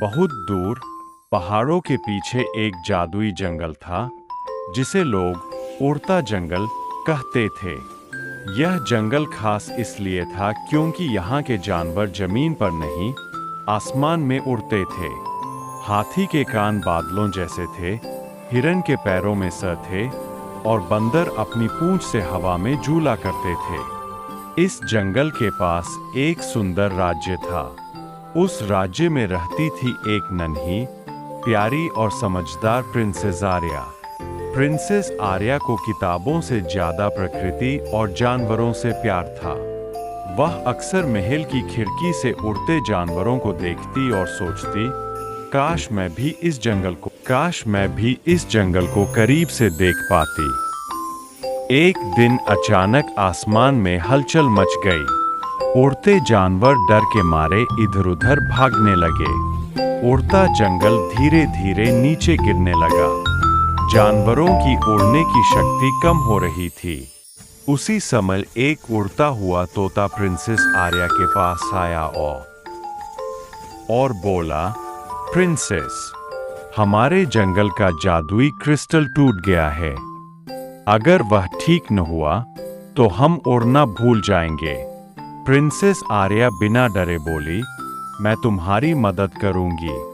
बहुत दूर पहाड़ों के पीछे एक जादुई जंगल था जिसे लोग उड़ता जंगल कहते थे। यह जंगल खास इसलिए था क्योंकि यहाँ के जानवर जमीन पर नहीं, आसमान में उड़ते थे। हाथी के कान बादलों जैसे थे, हिरन के पैरों में सर थे और बंदर अपनी पूंछ से हवा में झूला करते थे। इस जंगल के पास एक सुंदर राज्य था। उस राज्य में रहती थी एक नन्ही, प्यारी और समझदार प्रिंसेस आर्या। प्रिंसेस आर्या को किताबों से ज्यादा प्रकृति और जानवरों से प्यार था। वह अक्सर महल की खिड़की से उड़ते जानवरों को देखती और सोचती, काश मैं भी इस जंगल को करीब से देख पाती। एक दिन अचानक आसमान में हलचल मच गई। उड़ते जानवर डर के मारे इधर-उधर भागने लगे। उड़ता जंगल धीरे धीरे नीचे गिरने लगा। जानवरों की उड़ने की शक्ति कम हो रही थी। उसी समय एक उड़ता हुआ तोता प्रिंसेस आर्या के पास आया और बोला, प्रिंसेस, हमारे जंगल का जादुई क्रिस्टल टूट गया है। अगर वह ठीक न हुआ तो हम उड़ना भूल जाएंगे। प्रिंसेस आर्या बिना डरे बोली, मैं तुम्हारी मदद करूंगी।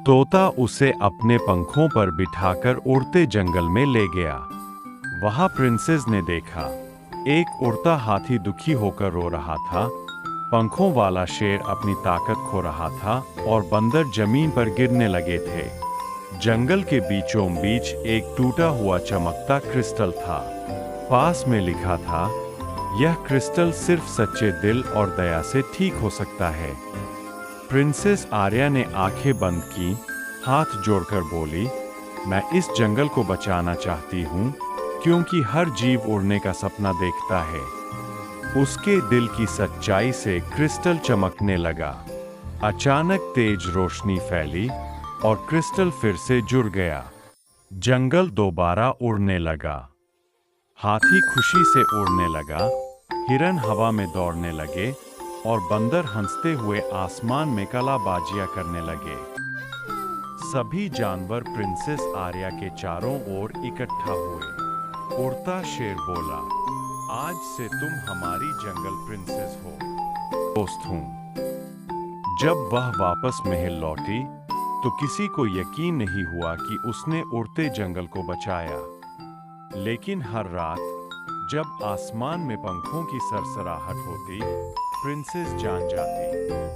तोता उसे अपने पंखों पर बिठाकर उड़ते जंगल में ले गया। वहां प्रिंसेस ने देखा, एक उड़ता हाथी दुखी होकर रो रहा था, पंखों वाला शेर अपनी ताकत खो रहा था और बंदर जमीन पर गिरने लगे थे। जंगल के बीचों बीच एक टूटा हुआ चमकता क्रिस्टल था। पास में लिखा था, यह क्रिस्टल सिर्फ सच्चे दिल और दया से ठीक हो सकता है। प्रिंसेस आर्या ने आंखें बंद की, हाथ जोड़कर बोली, मैं इस जंगल को बचाना चाहती हूँ क्योंकि हर जीव उड़ने का सपना देखता है। उसके दिल की सच्चाई से क्रिस्टल चमकने लगा। अचानक तेज रोशनी फैली और क्रिस्टल फिर से जुड़ गया। जंगल दोबारा उड़ने लगा। हाथी खुशी से उड़ने लगा, हिरन हवा में दौड़ने लगे और बंदर हंसते हुए आसमान में कलाबाजियां करने लगे। सभी जानवर प्रिंसेस आर्या के चारों ओर इकट्ठा हुए। उड़ता शेर बोला, आज से तुम हमारी जंगल प्रिंसेस हो। दोस्त हूँ। जब वह वापस महल लौटी तो किसी को यकीन नहीं हुआ कि उसने उड़ते जंगल को बचाया। लेकिन हर रात जब आसमान में पंखों की सरसराहट होती, प्रिंसेस जान जाती।